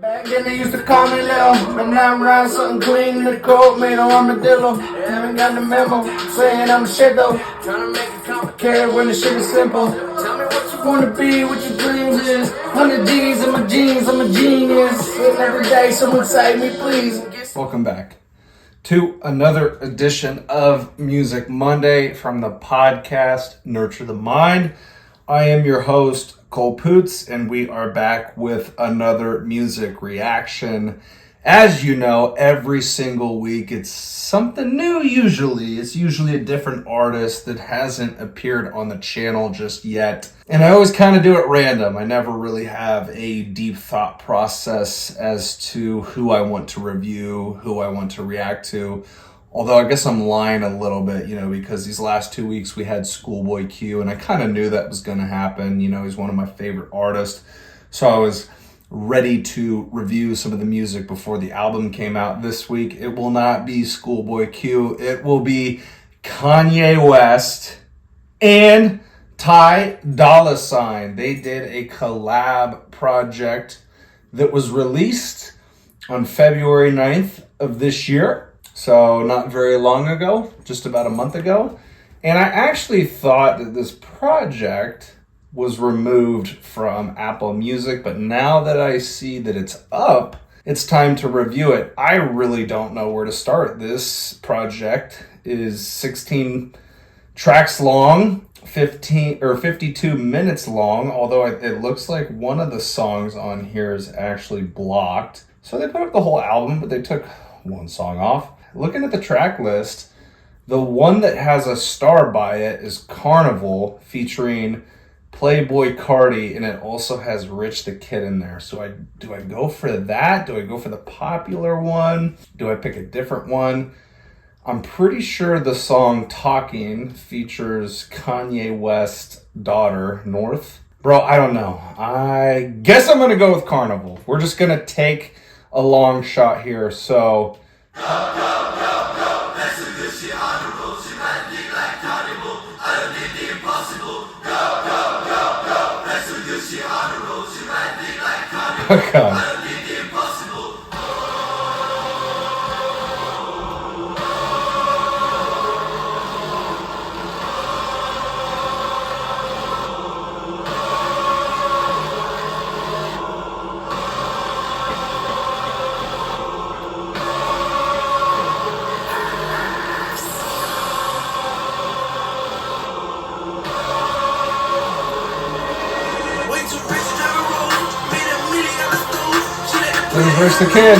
Back then they used to call me Lil, but now I'm riding something clean in the coat, made on armadillo. Haven't got the memo, saying I'm a shit though. Trying to make it complicated when the shit is simple. Tell me what you wanna be, what your dreams is. 100 G's in my jeans, I'm a genius. And every day someone save me, please. Welcome back to another edition of Music Monday from the podcast Nurture the Mind. I am your host, Cole Poots, and we are back with another music reaction. As you know, every single week it's something new usually. It's usually a different artist that hasn't appeared on the channel just yet. And I always kind of do it random. I never really have a deep thought process as to who I want to review, who I want to react to. Although I guess I'm lying a little bit, because these last 2 weeks we had Schoolboy Q, and I kind of knew that was going to happen. He's one of my favorite artists. So I was ready to review some of the music before the album came out this week. It will not be Schoolboy Q. It will be Kanye West and Dolla ign. They did a collab project that was released on February 9th of this year. So not very long ago, just about a month ago. And I actually thought that this project was removed from Apple Music, but now that I see that it's up, it's time to review it. I really don't know where to start. This project is 16 tracks long, 52 minutes long, although it looks like one of the songs on here is actually blocked. So they put up the whole album, but they took one song off. Looking at the track list, the one that has a star by it is Carnival, featuring Playboi Carti, and it also has Rich the Kid in there. So do I go for that? Do I go for the popular one? Do I pick a different one? I'm pretty sure the song Talking features Kanye West's daughter, North. Bro, I don't know. I guess I'm going to go with Carnival. We're just going to take a long shot here. So okay. Where's the kid?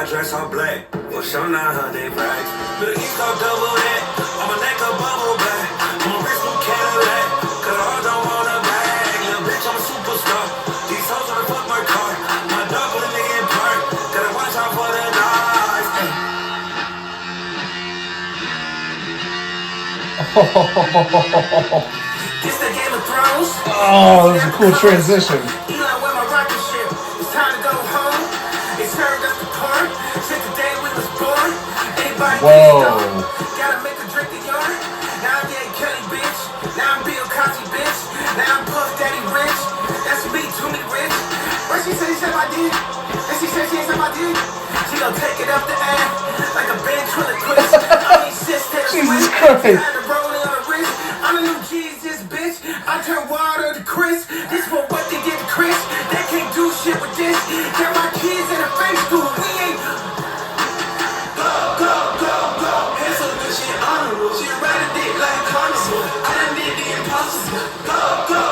Dress all black, for sure 900 racks. But the East Coast double that, on my neck a bubble back. I'm a rich new Cadillac, cause I don't want a bag. Little bitch, I'm a superstar. These hoes wanna fuck my car. My dog with a nigga in park, gotta watch out for the dogs. This the Game of Thrones. Oh, that was a cool transition. You know I wear my rocket ship. It's time to go home. They served us the corn. Since the day we was born. Anybody gotta make a drink of yarn. Now I'm getting Kelly, bitch. Now I'm Bill Carti, bitch. Now I'm Puff Daddy Rich. That's me, Toonie Rich. What she said I did. And she said she ain't my dick. She gon' take it up the ass like a band twirling twist. I need sisters. Jesus Christ. I'm a new Jesus, bitch. I turn water to Chris. This for what they did to Chris. They can't do shit with this. Get my kids in a face school. We ain't. Go. Here's some good shit honorable. She ride a dick like Carnival. I done did the impossible. Go.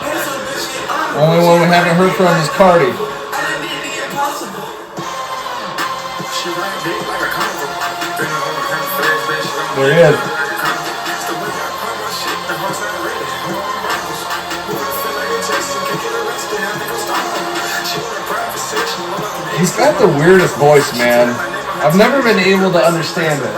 Here's some good shit honorable. Only one we haven't heard from is Carti. I done did the impossible. She ride big like a carnival. Been on the kind of fast, bitch. There he is. It's the way I pop my shit, the house not ready. I'm on rivals. Moving feel like a Jackson, can get arrested. I think I'm stopping. She want a private section. He's got the weirdest voice, man. I've never been able to understand it.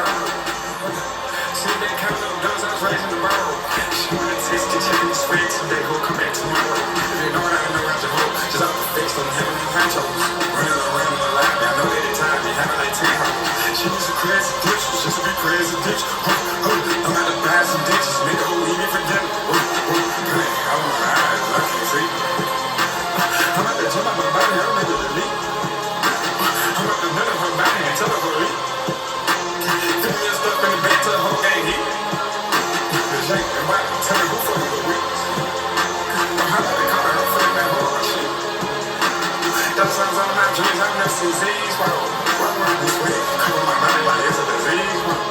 See that kind of guns I was raising the barrel. She want to taste the chicken sweet today. Go come back tomorrow. If you know what I know, I just hope. Just out the face, don't have any ranchos. Running around in the lab, I know that time they having like 10 hoes. She was a crazy bitch, she should be crazy bitch. I'm out to buy some ditches, make a whole evening for dinner. I'm alright, I can't see. I'm out to jump out my body, I'm ready to leave. I'm out to nut of her body and tell her to leave. Give me stuff in the back to the whole gang heat. The jank and white, tell me who fucking with weeks. I'm hot like the collar, I'm feeling that whole shit. That sounds on my dreams, I've never seen Z's. Work this way, cover my body like it's a disease. Work.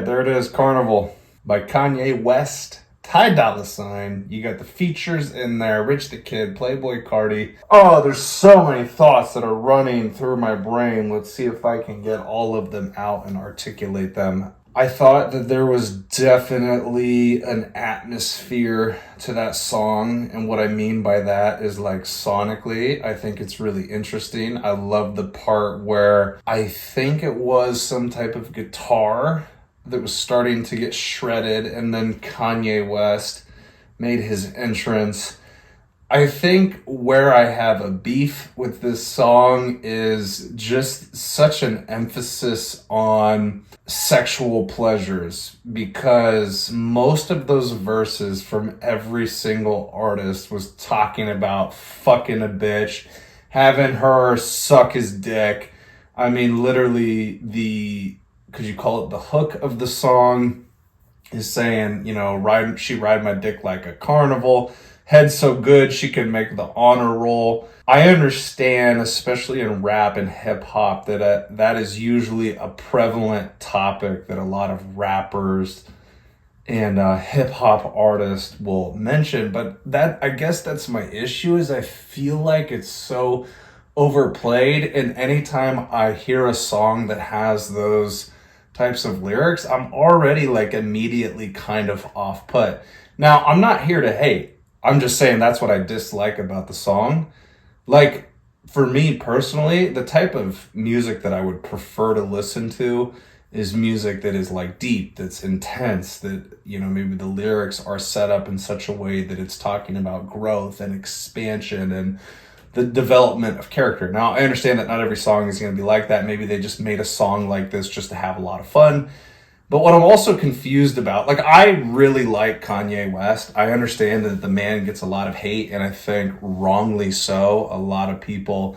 There it is, Carnival by Kanye West, Dolla ign. You got the features in there, Rich the Kid, Playboi Carti. Oh, there's so many thoughts that are running through my brain. Let's see if I can get all of them out and articulate them. I thought that there was definitely an atmosphere to that song, and what I mean by that is like sonically, I think it's really interesting. I love the part where I think it was some type of guitar that was starting to get shredded, and then Kanye West made his entrance. I think where I have a beef with this song is just such an emphasis on sexual pleasures, because most of those verses from every single artist was talking about fucking a bitch, having her suck his dick. I mean, literally could you call it the hook of the song is saying, you know, she ride my dick like a carnival, head so good she can make the honor roll. I understand, especially in rap and hip hop, that is usually a prevalent topic that a lot of rappers and hip hop artists will mention. But I guess that's my issue, is I feel like it's so overplayed, and anytime I hear a song that has those types of lyrics, I'm already like immediately kind of off put. Now, I'm not here to hate. I'm just saying that's what I dislike about the song. Like, for me personally, the type of music that I would prefer to listen to is music that is like deep, that's intense, that, you know, maybe the lyrics are set up in such a way that it's talking about growth and expansion and the development of character. Now, I understand that not every song is going to be like that. Maybe they just made a song like this just to have a lot of fun. But what I'm also confused about, like, I really like Kanye West. I understand that the man gets a lot of hate, and I think wrongly so. A lot of people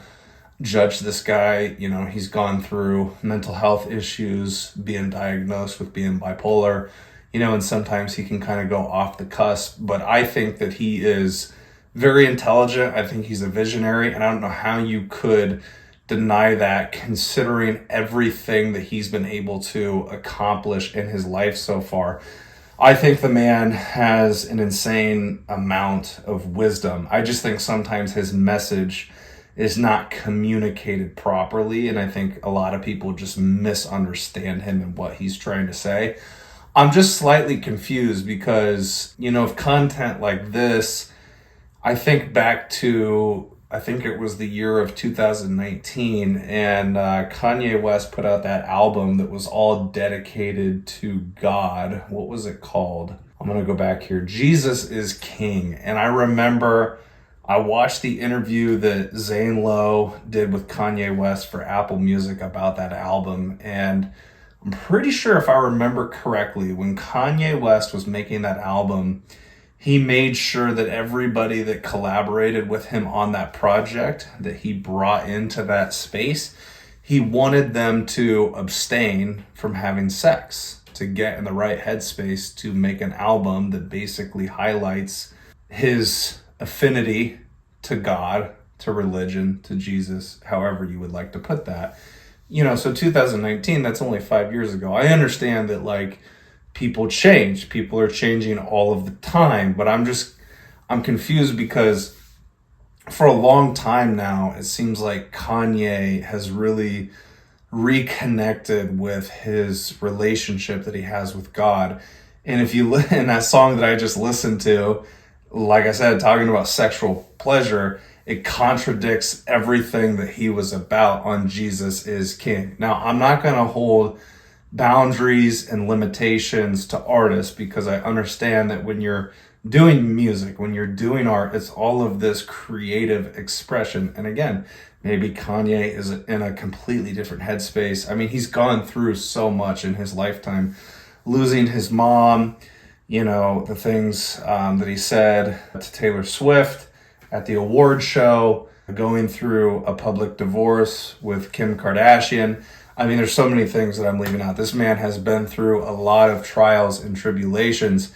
judge this guy. You know, he's gone through mental health issues, being diagnosed with being bipolar, you know, and sometimes he can kind of go off the cusp. But I think that he is very intelligent. I think he's a visionary, and I don't know how you could deny that, considering everything that he's been able to accomplish in his life so far. I think the man has an insane amount of wisdom. I just think sometimes his message is not communicated properly, and I think a lot of people just misunderstand him and what he's trying to say. I'm just slightly confused because, you know, if content like this, I think back to, I think it was the year of 2019, and Kanye West put out that album that was all dedicated to God. What was it called? I'm going to go back here. Jesus is King. And I remember I watched the interview that Zane Lowe did with Kanye West for Apple Music about that album, and I'm pretty sure, if I remember correctly, when Kanye West was making that album, he made sure that everybody that collaborated with him on that project that he brought into that space, he wanted them to abstain from having sex, to get in the right headspace to make an album that basically highlights his affinity to God, to religion, to Jesus, however you would like to put that. So 2019, that's only 5 years ago. I understand that like people change. People are changing all of the time, but I'm confused because for a long time now, it seems like Kanye has really reconnected with his relationship that he has with God. And if you in that song that I just listened to, like I said, talking about sexual pleasure, it contradicts everything that he was about on Jesus is King. Now, I'm not going to hold boundaries and limitations to artists because I understand that when you're doing music, when you're doing art, it's all of this creative expression. And again, maybe Kanye is in a completely different headspace. I mean, he's gone through so much in his lifetime, losing his mom, the things that he said to Taylor Swift at the award show, going through a public divorce with Kim Kardashian. I mean, there's so many things that I'm leaving out. This man has been through a lot of trials and tribulations,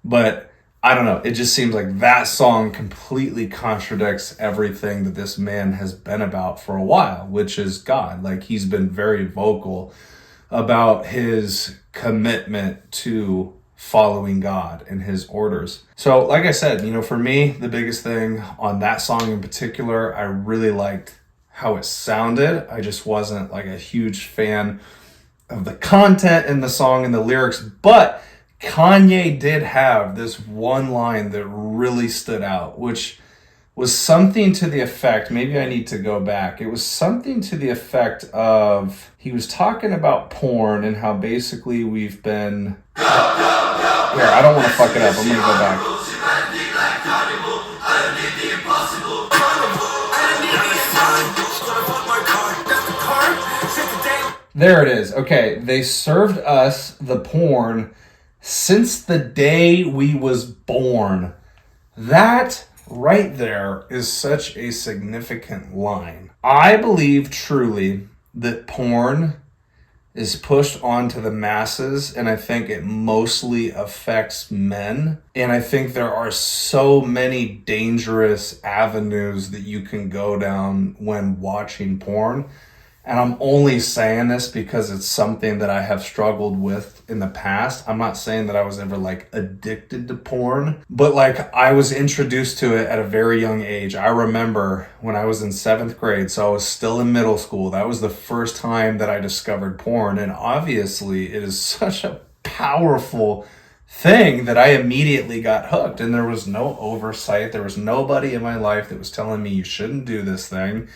but I don't know. It just seems like that song completely contradicts everything that this man has been about for a while, which is God. Like, he's been very vocal about his commitment to following God and his orders. So like I said, for me, the biggest thing on that song in particular, I really liked how it sounded. I just wasn't like a huge fan of the content in the song and the lyrics, but Kanye did have this one line that really stood out, which was something to the effect, maybe I need to go back. It was something to the effect of, he was talking about porn and how basically we've been, here, I don't want to fuck it up. I'm going to go back. There it is. Okay, they served us the porn since the day we was born. That right there is such a significant line. I believe truly that porn is pushed onto the masses, and I think it mostly affects men. And I think there are so many dangerous avenues that you can go down when watching porn. And I'm only saying this because it's something that I have struggled with in the past. I'm not saying that I was ever like addicted to porn, but like I was introduced to it at a very young age. I remember when I was in 7th grade, so I was still in middle school. That was the first time that I discovered porn. And obviously it is such a powerful thing that I immediately got hooked, and there was no oversight. There was nobody in my life that was telling me you shouldn't do this thing.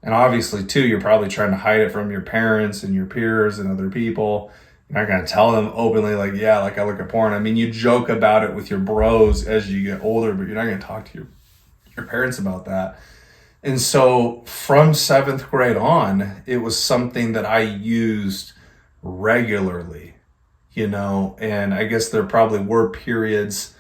And obviously, too, you're probably trying to hide it from your parents and your peers and other people. You're not going to tell them openly, like, yeah, like I look at porn. I mean, you joke about it with your bros as you get older, but you're not going to talk to your parents about that. And so from 7th grade on, it was something that I used regularly, and I guess there probably were periods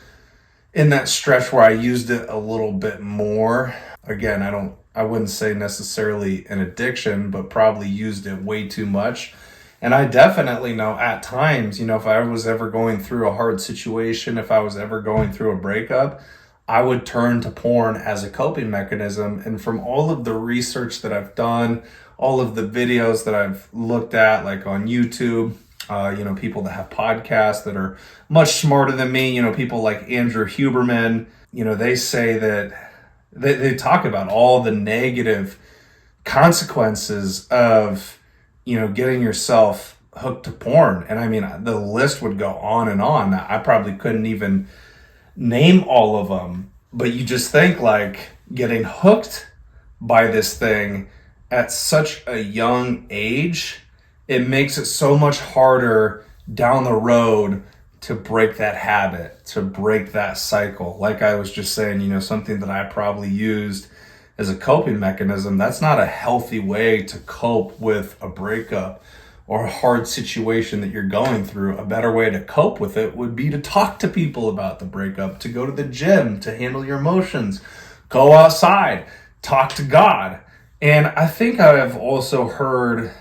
in that stretch where I used it a little bit more. Again, I wouldn't say necessarily an addiction, but probably used it way too much. And I definitely know at times, if I was ever going through a hard situation, if I was ever going through a breakup, I would turn to porn as a coping mechanism. And from all of the research that I've done, all of the videos that I've looked at, like on YouTube, people that have podcasts that are much smarter than me, people like Andrew Huberman, they say that they talk about all the negative consequences of, getting yourself hooked to porn. And I mean, the list would go on and on. I probably couldn't even name all of them, but you just think like getting hooked by this thing at such a young age, it makes it so much harder down the road to break that habit, to break that cycle. Like I was just saying, something that I probably used as a coping mechanism, that's not a healthy way to cope with a breakup or a hard situation that you're going through, a better way to cope with it would be to talk to people about the breakup, to go to the gym, to handle your emotions, go outside, talk to God. And I think I've also heard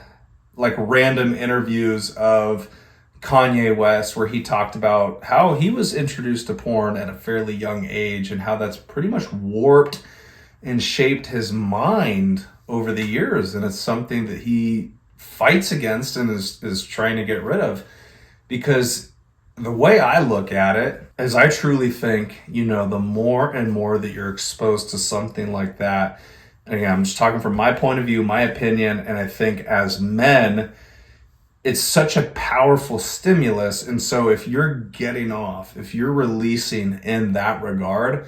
like random interviews of Kanye West where he talked about how he was introduced to porn at a fairly young age and how that's pretty much warped and shaped his mind over the years. And it's something that he fights against and is trying to get rid of. Because the way I look at it is I truly think, you know, the more and more that you're exposed to something like that, and again, I'm just talking from my point of view, my opinion, and I think as men, it's such a powerful stimulus. And so if you're getting off, if you're releasing in that regard,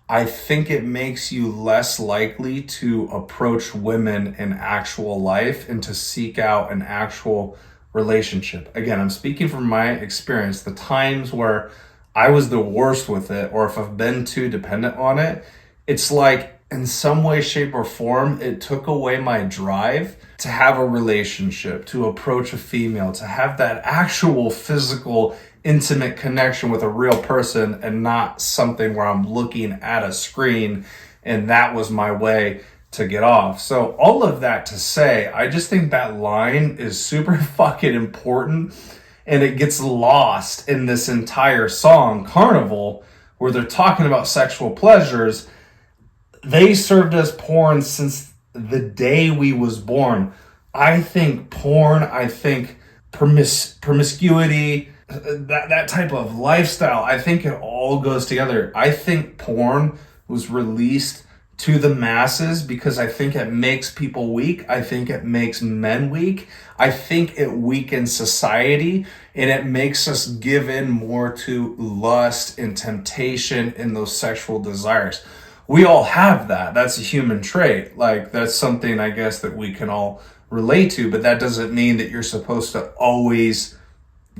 I think it makes you less likely to approach women in actual life and to seek out an actual relationship. Again, I'm speaking from my experience. The times where I was the worst with it, or if I've been too dependent on it, it's like in some way, shape, or form, it took away my drive to have a relationship, to approach a female, to have that actual physical, intimate connection with a real person and not something where I'm looking at a screen and that was my way to get off. So all of that to say, I just think that line is super fucking important and it gets lost in this entire song, Carnival, where they're talking about sexual pleasures. They served us porn since the day we was born. I think porn, I think promiscuity, that type of lifestyle, I think it all goes together. I think porn was released to the masses because I think it makes people weak. I think it makes men weak. I think it weakens society and it makes us give in more to lust and temptation and those sexual desires. We all have that. That's a human trait. Like, that's something I guess that we can all relate to, but that doesn't mean that you're supposed to always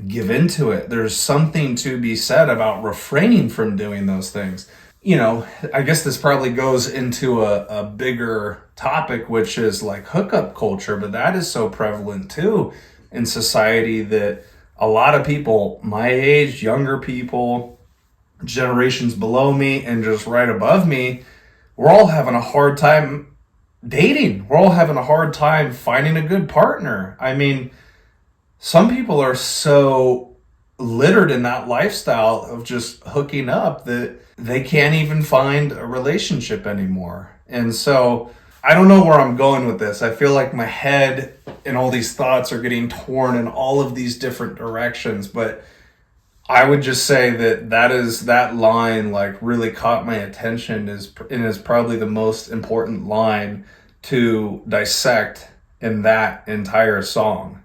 give into it. There's something to be said about refraining from doing those things. You know, I guess this probably goes into a bigger topic, which is like hookup culture, but that is so prevalent too in society that a lot of people my age, younger people, generations below me and just right above me, we're all having a hard time dating. We're all having a hard time finding a good partner. I mean, some people are so littered in that lifestyle of just hooking up that they can't even find a relationship anymore. And so I don't know where I'm going with this. I feel like my head and all these thoughts are getting torn in all of these different directions, but I would just say that line like really caught my attention and is probably the most important line to dissect in that entire song.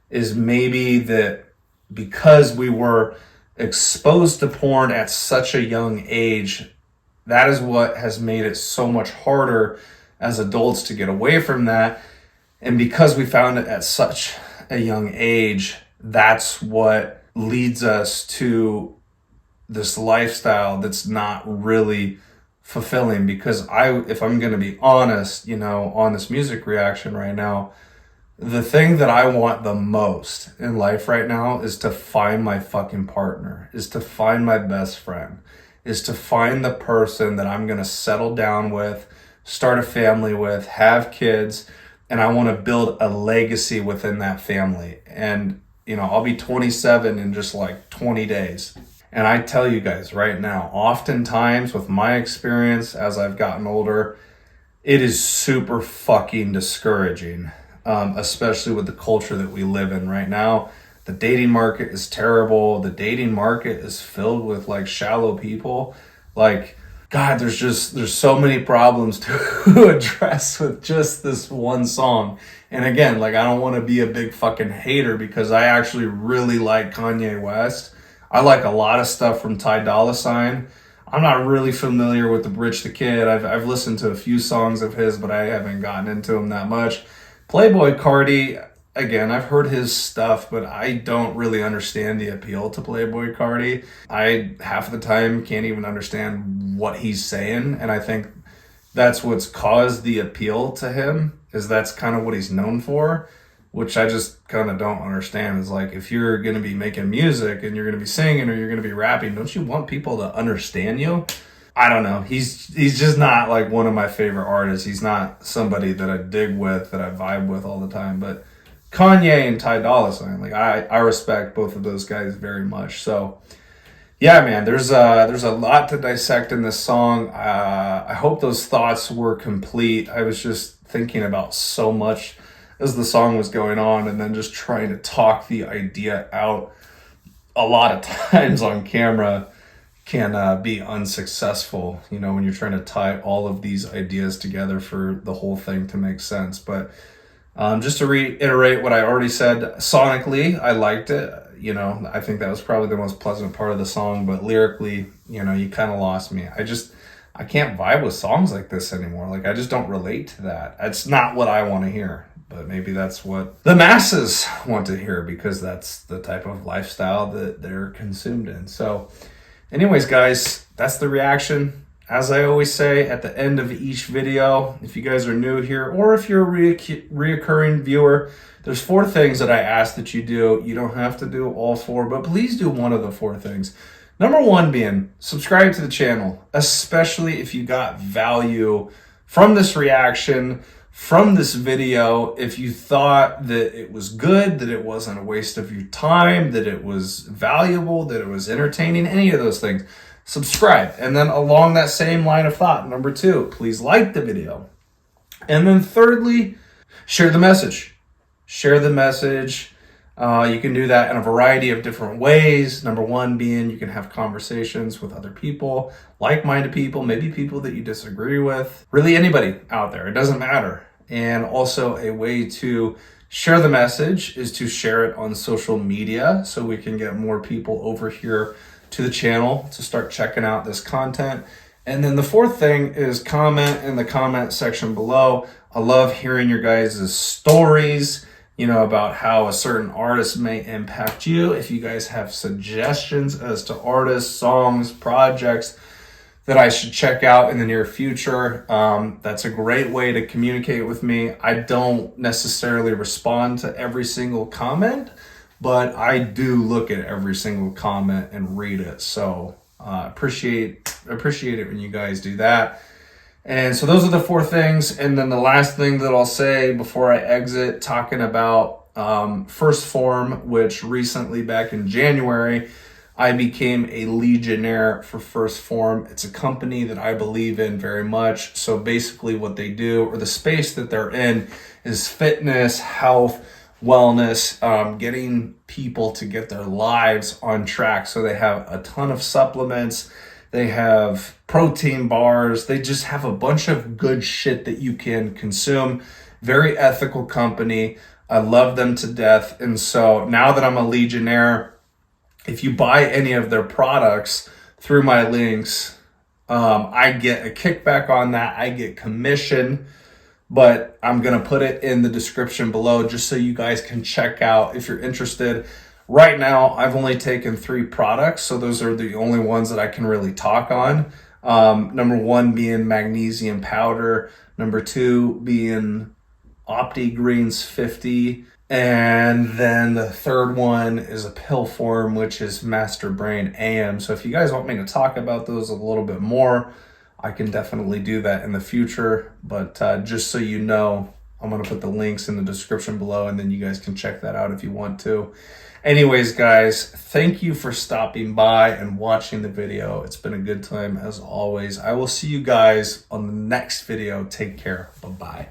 Is maybe that because we were exposed to porn at such a young age, that is what has made it so much harder as adults to get away from that. And because we found it at such a young age, that's what leads us to this lifestyle that's not really fulfilling. Because if I'm going to be honest, you know, on this music reaction right now, the thing that I want the most in life right now is to find my fucking partner, is to find my best friend, is to find the person that I'm going to settle down with, start a family with, have kids, and I want to build a legacy within that family. And you know, I'll be 27 in just like 20 days. And I tell you guys right now, oftentimes with my experience as I've gotten older, it is super fucking discouraging, especially with the culture that we live in right now. The dating market is terrible. The dating market is filled with like shallow people. Like, God, there's so many problems to address with just this one song. And again, like, I don't want to be a big fucking hater because I actually really like Kanye West. I like a lot of stuff from Dolla ign. I'm not really familiar with the Rich the Kid. I've listened to a few songs of his, but I haven't gotten into him that much. Playboi Carti, again, I've heard his stuff, but I don't really understand the appeal to Playboi Carti. I, half the time, can't even understand what he's saying, and I think that's what's caused the appeal to him, is that's kind of what he's known for, which I just kind of don't understand. Is like, if you're going to be making music and you're going to be singing or you're going to be rapping, don't you want people to understand you? I don't know. He's just not like one of my favorite artists. He's not somebody that I dig with, that I vibe with all the time. But Kanye and Dolla ign, like I respect both of those guys very much. So yeah, man, there's a lot to dissect in this song. I hope those thoughts were complete. I was just thinking about so much as the song was going on, and then just trying to talk the idea out a lot of times on camera can be unsuccessful, you know, when you're trying to tie all of these ideas together for the whole thing to make sense. But just to reiterate what I already said, sonically, I liked it. You know, I think that was probably the most pleasant part of the song, but lyrically, you know, you kind of lost me. I can't vibe with songs like this anymore. Like, I just don't relate to that. It's not what I want to hear, but maybe that's what the masses want to hear, because that's the type of lifestyle that they're consumed in. So anyways, guys, that's the reaction. As I always say at the end of each video, if you guys are new here or if you're a reoccurring viewer, there's 4 things that I ask that you do. You don't have to do all 4, but please do one of the 4 things. Number 1 being subscribe to the channel, especially if you got value from this reaction, from this video. If you thought that it was good, that it wasn't a waste of your time, that it was valuable, that it was entertaining, any of those things, subscribe. And then along that same line of thought, number 2, please like the video. And then thirdly, share the message. Share the message. You can do that in a variety of different ways. Number 1 being you can have conversations with other people, like-minded people, maybe people that you disagree with, really anybody out there. It doesn't matter. And also a way to share the message is to share it on social media so we can get more people over here to the channel to start checking out this content. And then the 4th thing is comment in the comment section below. I love hearing your guys' stories, you know, about how a certain artist may impact you. If you guys have suggestions as to artists, songs, projects that I should check out in the near future, that's a great way to communicate with me. I don't necessarily respond to every single comment, but I do look at every single comment and read it. So appreciate it when you guys do that. And so those are the 4 things. And then the last thing that I'll say before I exit, talking about First Form, which recently, back in January, I became a Legionnaire for First Form. It's a company that I believe in very much. So basically what they do, or the space that they're in, is fitness, health, wellness, getting people to get their lives on track. So they have a ton of supplements. They have protein bars. They just have a bunch of good shit that you can consume. Very ethical company. I love them to death. And so now that I'm a Legionnaire, if you buy any of their products through my links, I get a kickback on that. I get commission, but I'm going to put it in the description below just so you guys can check out if you're interested. Right now, I've only taken 3 products, so those are the only ones that I can really talk on. Number 1 being magnesium powder. Number 2 being OptiGreens 50. And then the 3rd one is a pill form, which is Master Brain AM. So if you guys want me to talk about those a little bit more, I can definitely do that in the future. But just so you know, I'm going to put the links in the description below, and then you guys can check that out if you want to. Anyways, guys, thank you for stopping by and watching the video. It's been a good time as always. I will see you guys on the next video. Take care. Bye-bye.